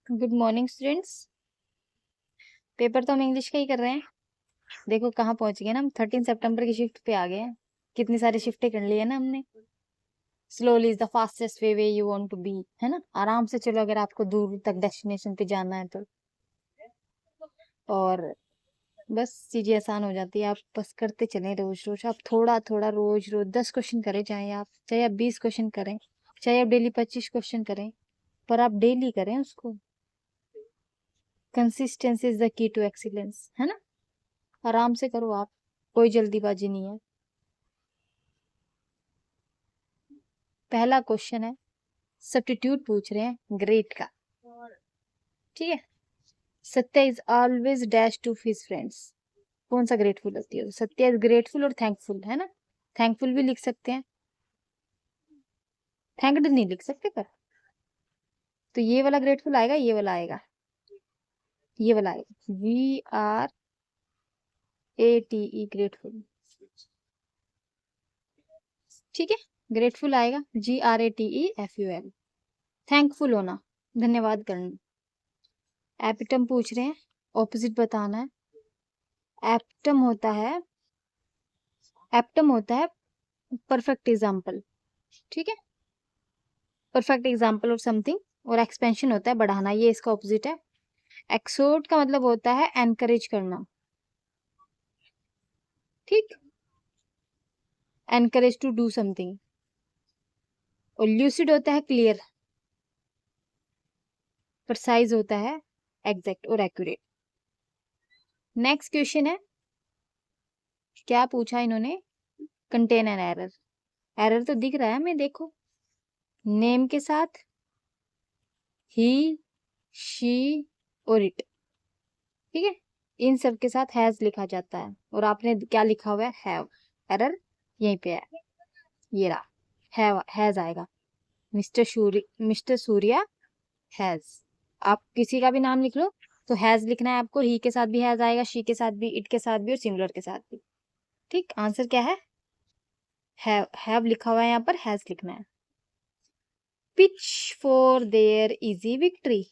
Good morning students. Paper तो हम English का ही कर रहे हैं। देखो कहाँ पहुंच गए ना हम, 13 सितंबर की शिफ्ट पे आ गए हैं। कितनी सारी शिफ्टें कर ली है ना हमने। Slowly is the fastest way you want to be, है ना। आराम से चलो अगर आपको दूर तक डेस्टिनेशन पे जाना है तो। और बस चीजें आसान हो जाती है, आप बस करते चलें रोज रोज। आप थोड़ा थोड़ा रोज रोज 10 क्वेश्चन करें, चाहे आप 20 क्वेश्चन करें, चाहे आप डेली 25 क्वेश्चन करें, पर आप डेली करें उसको। Consistency is the key to excellence, है ना। आराम से करो आप, कोई जल्दीबाजी नहीं है। पहला क्वेश्चन है, सब्स्टिट्यूट पूछ रहे हैं ग्रेट का। ठीक है। Satya is always dash to his friends. कौन सा ग्रेटफुल होती है? सत्या इज ग्रेटफुल और थैंकफुल, है ना। थैंकफुल भी लिख सकते हैं, थैंक्ड नहीं लिख सकते पर। तो ये वाला ग्रेटफुल आएगा, ये वाला आएगा, ये वाला आएगा। GRATE grateful. ठीक है। ग्रेटफुल आएगा GRATEFUL। थैंकफुल होना, धन्यवाद करना। एपिटम पूछ रहे हैं, ऑपोजिट बताना है। एप्टम होता है परफेक्ट एग्जाम्पल। ठीक है। परफेक्ट एग्जाम्पल और समथिंग। और एक्सपेंशन होता है बढ़ाना, ये इसका ऑपोजिट है। एक्सोर्ट का मतलब होता है एनकरेज करना। ठीक। Encourage to do something. और ल्यूसिड होता है क्लियर। प्रिसाइज होता है एग्जैक्ट और एक्यूरेट। नेक्स्ट क्वेश्चन है, क्या पूछा इन्होंने? Contain an error. एरर तो दिख रहा है हमें, देखो। नेम के साथ ही, शी और इट। ठीक है। इन सब के साथ हैज लिखा जाता है, और आपने क्या लिखा हुआ है? हैव। एरर यहीं पे है, ये रहा। हैज आएगा। Mister Surya has. आप किसी का भी नाम लिख लो तो हैज लिखना है आपको। ही के साथ भी हैज आएगा, शी के साथ भी, इट के साथ भी, और सिंगुलर के साथ भी। ठीक। आंसर क्या है? हैव लिखा हुआ है यहाँ पर, हैज लिखना है। Pitch for their easy victory.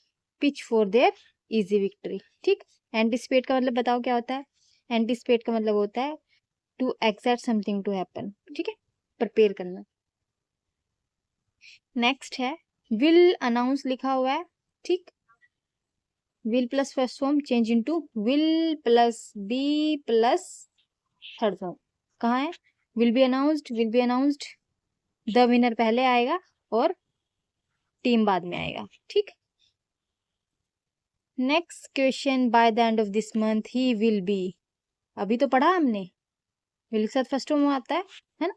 Pitch for their easy victory. ठीक। एंटिसिपेट का मतलब बताओ क्या होता है? एंटिसिपेट का मतलब होता है to expect something to happen. ठीक है। प्रिपेयर करना। नेक्स्ट है, विल अनाउंस लिखा हुआ है। ठीक। Will plus first form change into will plus be plus third form. कहाँ है? Will be announced, will be announced. The winner पहले आएगा और टीम बाद में आएगा। ठीक। Next question, by the end of this month ही विल बी। अभी तो पढ़ा हमने, विल के साथ फर्स्ट फॉर्म आता है ना।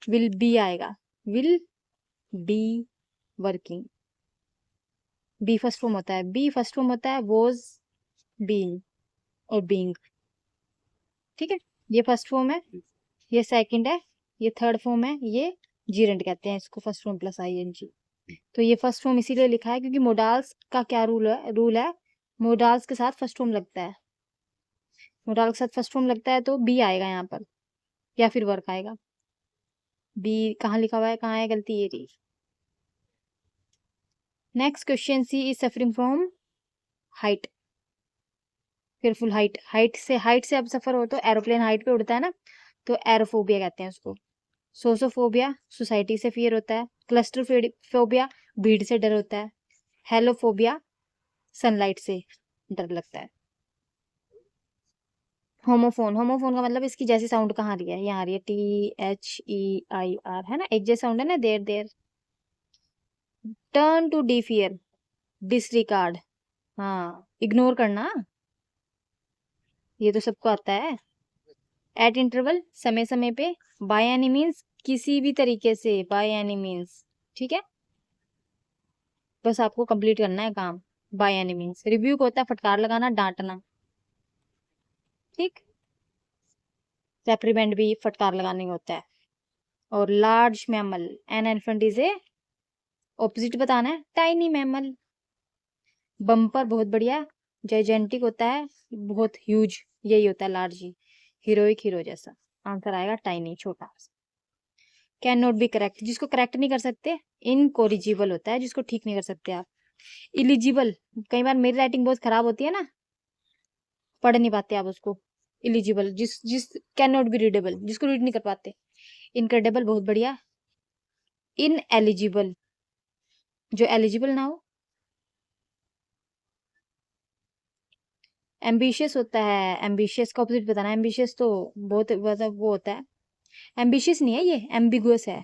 विल बी आएगा, will be working. Be first form होता है, बी फर्स्ट फॉर्म होता है वॉज, बीइंग और बीइंग। ठीक है। ये फर्स्ट फॉर्म है, ये सेकंड है, ये थर्ड फॉर्म है, ये जीरेंट कहते हैं इसको, फर्स्ट फॉर्म प्लस आईएनजी। तो ये फर्स्ट फॉर्म इसीलिए लिखा है क्योंकि मोडाल्स का क्या रूल है, मोडाल्स के साथ फर्स्ट फॉर्म लगता है। मोडाल के साथ फर्स्ट फॉर्म लगता है तो बी आएगा यहाँ पर, या फिर वर्क आएगा। बी कहाँ लिखा हुआ है, कहाँ है गलती, ये रही। Next question, she is suffering from height, fearful height. Height से अब सफर हो तो एरोप्लेन हाइट पे उड़ता है ना, तो एरोफोबिया कहते हैं उसको। सोसोफोबिया सोसाइटी से फियर होता है। क्लस्ट्रोफोबिया भीड़ से डर होता है। हेलोफोबिया सनलाइट से डर लगता है। होमोफोन का मतलब इसकी जैसी साउंड कहाँ आ रही है? यहाँ आ रही है, THEIR, है ना, एक जैसा साउंड है ना, देर देर। टर्न टू डिफियर, डिसरिगार्ड, हाँ इग्नोर करना, ये तो सबको आता है। एट इंटरवल समय समय पे। बाय एनी मीन्स किसी भी तरीके से, बाय एनी मीन्स। ठीक है। बस आपको कंप्लीट करना है काम। By any means. रिब्यूक होता है फटकार लगाना, डांटना। ठीक। रेप्रीमेंड भी फटकार लगाने होता है। और large mammal, an elephant is a, opposite बताना है, टाइनी मैमल। बम्पर बहुत बढ़िया, जाइजेंटिक होता है, बहुत ह्यूज, यही होता है लार्ज ही, हीरोइक हीरो जैसा। आंसर आएगा टाइनी, छोटा। कैन नॉट बी करेक्ट, जिसको करेक्ट नहीं कर सकते। इनकोरिजिबल होता है, जिसको ठीक नहीं कर सकते आप। इलिजिबल, कई बार मेरी राइटिंग बहुत खराब होती है ना, पढ़ नहीं पाते आप उसको। इलिजिबल, जिस कैन नॉट बी रीडेबल, जिसको रीड नहीं कर पाते। इनक्रेडिबल, बहुत बढ़िया। इन एलिजिबल, जो एलिजिबल ना हो। एम्बिशियस होता है, एम्बिशियस का ऑपोजिट बताना है। एम्बिशियस तो बहुत मतलब वो होता है, एम्बिशियस नहीं है ये, एम्बिगुअस है।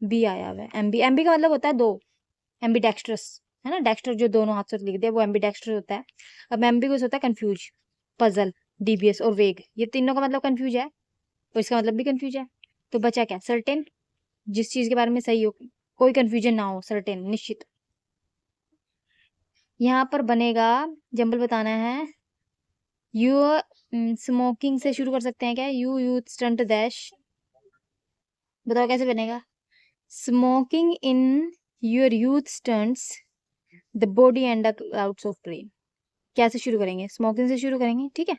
बी आया हुआ है, एम्बी। एम्बी का मतलब होता है दो, एम्बीडेक्स्ट्रस है ना, डेक्स्टर जो दोनों हाथ से लिख दिया वो एम्बीडेक्स्ट्रस होता है। अब एम्बिगुअस होता है कंफ्यूज, पजल, डीबियस और वेग, ये तीनों का मतलब कंफ्यूज है, तो इसका मतलब भी कंफ्यूज है। तो बचा क्या? सर्टेन, जिस चीज के बारे में सही हो, कोई कंफ्यूजन ना हो, सर्टेन, निश्चित। यहाँ पर बनेगा, जंबल बताना है। यू स्मोकिंग से शुरू कर सकते हैं क्या? यू यूथ स्टंट डैश, बताओ कैसे बनेगा? Smoking in your youth stunts the body and the clouds of brain. कैसे शुरू करेंगे? स्मोकिंग से शुरू करेंगे, ठीक है।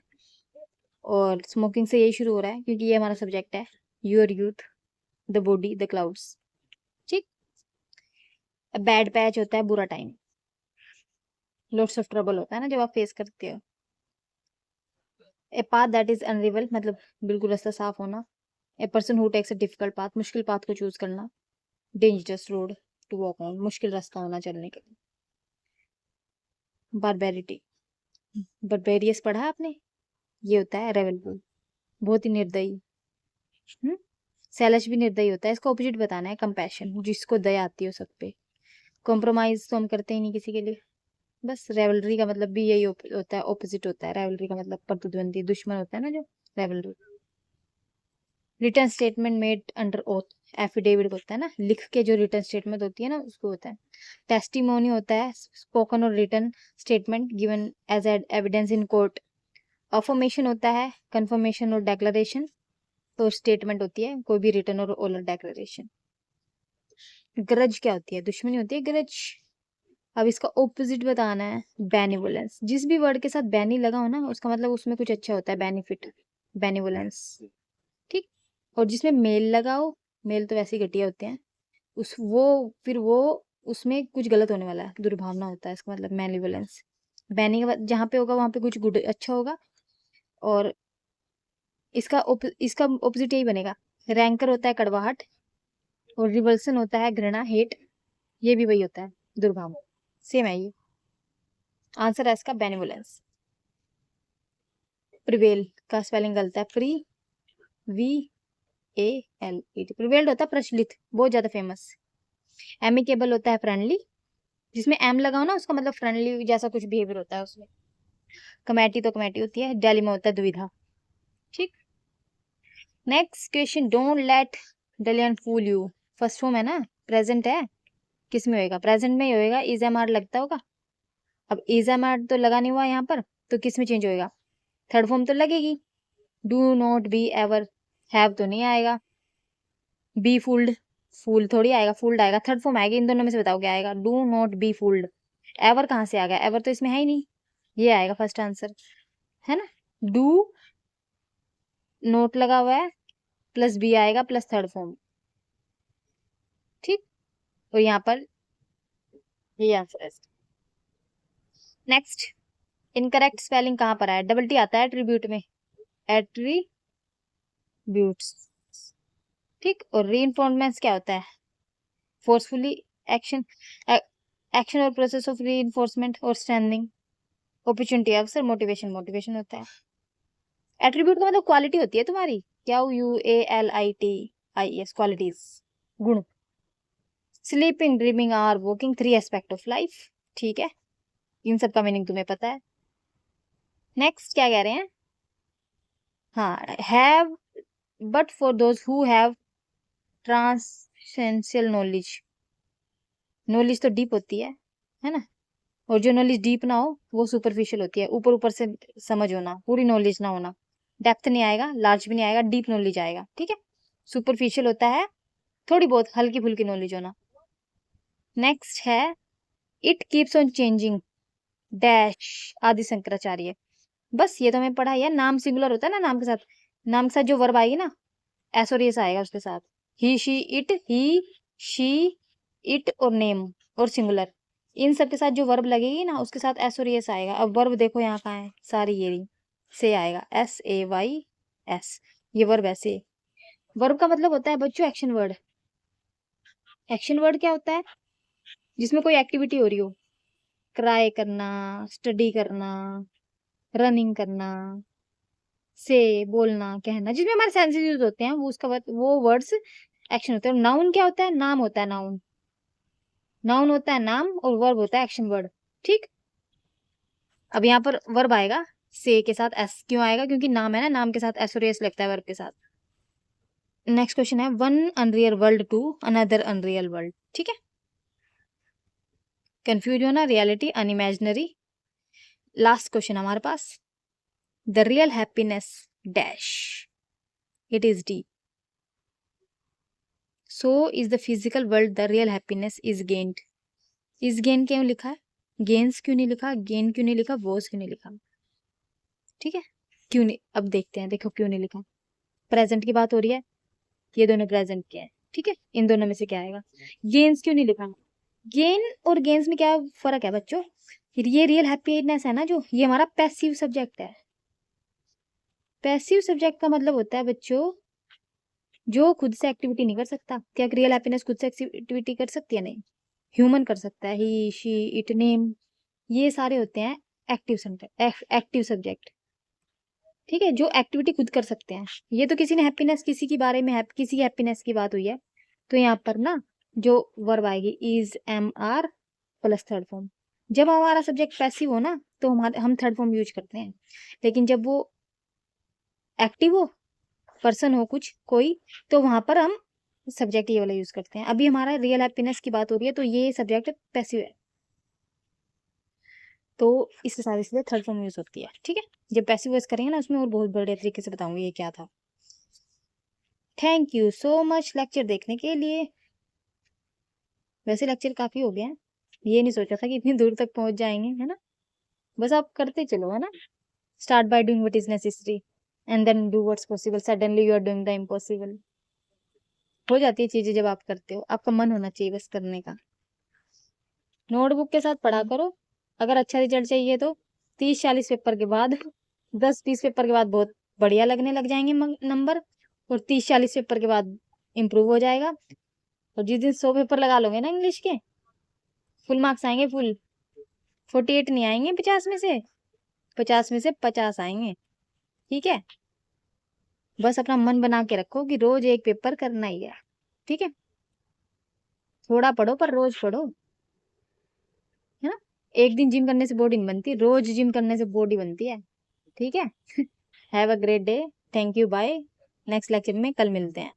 और स्मोकिंग से यही शुरू हो रहा है क्योंकि ये हमारा सब्जेक्ट है, your youth the body the clouds, ठीक। बैड पैच होता है बुरा टाइम, लॉट्स ऑफ ट्रबल होता है ना जब आप फेस करते हो। A path that is unravel, मतलब बिल्कुल रास्ता साफ होना। ए person who takes a difficult path, मुश्किल पाथ को चूज करना। Dangerous road to walk on, मुश्किल रास्ता होना चलने के लिए। बारबेरिटी, बर्बेरियस पढ़ा है आपने? ये होता है रेबल, बहुत ही निर्दयी। सेलच भी निर्दयी होता है, इसका ऑपोजिट बताना है, कंपैशन, जिसको दया आती हो सब पे। कॉम्प्रोमाइज तो हम करते ही नहीं किसी के लिए। बस रेवलरी का मतलब भी यही होता है, ऑपोजिट होता है। रेवलरी का मतलब प्रतिद्वंदी, दुश्मन होता है ना जो, रेवलरी। Return statement made under oath, affidavit होता है ना, लिख के जो रिटर्न स्टेटमेंट होती है ना उसको होता है। टेस्टिमोनी होता है स्पोकन और written statement given as evidence in court. Affirmation होता है कंफर्मेशन और डेक्लरेशन, तो स्टेटमेंट होती है कोई भी रिटर्न और ओरल डेक्लरेशन। ग्रज क्या होती है? दुश्मनी होती है ग्रज। अब इसका ऑपोजिट बताना है, बेनिवोलेंस। जिस भी वर्ड के साथ बेनी लगा हो ना उसका मतलब उसमें कुछ अच्छा होता है, बेनिफिट, बेनिवोलेंस, ठीक। और जिसमें मेल लगा हो, मेल तो वैसे ही घटिया होते हैं, उस वो फिर वो उसमें कुछ गलत होने वाला है, दुर्भावना होता है इसका मतलब मेलिवोलेंस। बैनी जहाँ पे होगा वहां पे कुछ गुड अच्छा होगा। और इसका ऑपोजिट यही बनेगा। रैंकर होता है कड़वाहट, और रिवल्सन होता है घृणा, हेट, ये भी वही होता है, दुर्भावना, सेम है ये। आंसर है इसका बेनिवोलेंस। प्रिवेल का स्पेलिंग गलत है, pre V A L E T. Prevailed होता है प्रचलित, बहुत ज्यादा फेमस। एमिकेबल होता है फ्रेंडली, जिसमें एम लगाओ ना उसका मतलब फ्रेंडली जैसा कुछ बिहेवियर होता है उसमें। कमेटी तो कमेटी होती है, डेलिमा होता है दुविधा, ठीक। Next question, don't let the lion fool you. First form है ना, प्रेजेंट है, किस में होएगा? प्रेजेंट में ही होएगा, इज एम आर लगता होगा। अब इज एम आर तो लगा नहीं हुआ यहाँ पर, तो किस में चेंज होएगा? थर्ड फॉर्म तो लगेगी। Do not be ever, have तो नहीं आएगा। बी फूल्ड, फूल थोड़ी आएगा, फूल्ड आएगा, थर्ड फॉर्म आएगी। इन दोनों में से बताओ क्या आएगा? Do not be fooled. Ever कहाँ से आ गया? एवर तो इसमें है ही नहीं, ये आएगा फर्स्ट आंसर, है ना। डू नोट लगा हुआ है, प्लस बी आएगा, प्लस थर्ड फॉर्म, ठीक। और यहाँ पर ये आंसर है। नेक्स्ट, इनकरेक्ट स्पेलिंग कहाँ पर है? डबल टी आता है एट्रीब्यूट में, एट्रीब्यूट्स, ठीक। और रीइंफोर्समेंट क्या होता है? फोर्सफुली एक्शन, एक्शन और प्रोसेस ऑफ रीइंफोर्समेंट और स्ट्रेंथनिंग। अपॉर्चुनिटी, अवसर, मोटिवेशन, मोटिवेशन होता है। एट्रीब्यूट का मतलब क्वालिटी होती है तुम्हारी, Q U A L I T I S, qualities, गुण। Sleeping, dreaming, or walking, three aspect of life, ठीक है। इन सब का मीनिंग तुम्हें पता है। नेक्स्ट क्या कह रहे हैं? हाँ, have but for those who have transcendental knowledge. Knowledge तो डीप होती है ना। और जो नॉलेज डीप ना हो वो सुपरफिशियल होती है, ऊपर ऊपर से समझ होना, पूरी नॉलेज ना होना। डेप्थ नहीं आएगा, लार्ज भी नहीं आएगा, डीप नॉलेज आएगा, ठीक है। सुपरफिशियल होता है थोड़ी बहुत हल्की फुल्की नॉलेज होना। नेक्स्ट है, it keeps on changing dash, आदि शंकराचार्य। बस ये तो हमें पढ़ा है, नाम सिंगुलर होता है ना, नाम के साथ, नाम के साथ जो वर्ब आएगी ना, एस और एस आएगा उसके साथ। He she it, he she it और नेम और सिंगुलर, इन सब के साथ जो वर्ब लगेगी ना उसके साथ एस और एस आएगा। अब वर्ब देखो यहाँ कहाँ है, सारी ये रही, से आएगा, SAYS, ये वर्ब ऐसे। वर्ब का मतलब होता है बच्चों एक्शन वर्ड। एक्शन वर्ड क्या होता है? जिसमें कोई एक्टिविटी हो रही हो, क्राई करना, स्टडी करना, रनिंग करना, से बोलना, कहना, जिसमें हमारे सेंसेस यूज होते हैं, वो उसका वो वर्ड्स एक्शन होते हैं। नाउन क्या होता है? नाम होता है नाउन। नाउन होता है नाम और वर्ब होता है एक्शन वर्ड। ठीक, अब यहाँ पर वर्ब आएगा से के साथ एस, क्यों आएगा? क्योंकि नाम है ना, नाम के साथ एस और एस लगता है वर्ब के साथ। नेक्स्ट क्वेश्चन है one unreal world to another unreal world. ठीक है, कंफ्यूज हो ना, रियलिटी अनइमेजिनरी। लास्ट क्वेश्चन हमारे पास, the real happiness dash, it is D, so is the physical world, the real happiness is gained. Is gain क्यों लिखा है? गेन्स क्यों नहीं लिखा? गेन क्यों नहीं लिखा? वॉज क्यों नहीं लिखा? ठीक है, क्यों नहीं, अब देखते हैं, देखो क्यों नहीं लिखा। प्रेजेंट की बात हो रही है, ये दोनों प्रेजेंट के हैं। ठीक है, इन दोनों में से क्या आएगा? गेन्स क्यों नहीं लिखा? गेन और गेन्स में क्या फर्क है बच्चों? ये रियल हैप्पीनेस है ना जो, ये हमारा पैसिव सब्जेक्ट है। पैसिव सब्जेक्ट का मतलब होता है बच्चों जो खुद से एक्टिविटी नहीं कर सकता। क्या रियल हैप्पीनेस खुद से एक्टिविटी कर सकती है? नहीं, ह्यूमन कर सकता है, ही, शी, इट, नेम, ये सारे होते हैं एक्टिव सब्जेक्ट, एक्टिव सब्जेक्ट। ठीक है, जो एक्टिविटी खुद कर सकते हैं। ये तो किसी ने हैप्पीनेस, किसी के बारे में किसी की हैप्पीनेस की बात हुई है, तो यहाँ पर ना जो वर्ब आएगी is, am, are plus third form. जब हमारा सब्जेक्ट पैसिव हो ना तो हम थर्ड फॉर्म यूज करते हैं, लेकिन जब वो एक्टिव हो, पर्सन हो कुछ कोई, तो वहां पर हम सब्जेक्ट ये वाला यूज करते हैं। अभी हमारा रियल हैप्पीनेस की बात हो रही है तो ये सब्जेक्ट पैसिव है, तो इसके साथ इसलिए थर्ड फॉर्म यूज होती है। ठीक है, जब पैसिव वॉइस करेंगे ना उसमें और बहुत बड़े तरीके से बताऊंगी ये क्या था। Thank you so much lecture देखने के लिए। वैसे लेक्चर काफी हो गए हैं, ये नहीं सोचा था कि इतनी दूर तक पहुंच जाएंगे, है ना। बस आप करते चलो, है ना। Start by doing what is necessary and then do what's possible, suddenly you are doing the impossible. हो जाती है चीजें जब आप करते हो, आपका मन होना चाहिए बस करने का। नोटबुक के साथ पढ़ा करो, अगर अच्छा रिजल्ट चाहिए तो 30-40 पेपर के बाद, 10-20 पेपर के बाद बहुत बढ़िया लगने लग जाएंगे नंबर, और 30-40 पेपर के बाद इम्प्रूव हो जाएगा। और जिस दिन 100 पेपर लगा लोगे ना इंग्लिश के, फुल मार्क्स आएंगे, फुल 48 नहीं आएंगे 50 में से, 50 में से 50 आएंगे। ठीक है, बस अपना मन बना के रखो कि रोज एक पेपर करना ही है। ठीक है, थोड़ा पढ़ो पर रोज पढ़ो, है ना। एक दिन जिम करने से बॉडी नहीं बनती, रोज जिम करने से बॉडी बनती है। ठीक है, have a great day, thank you, bye. Next lecture में कल मिलते हैं।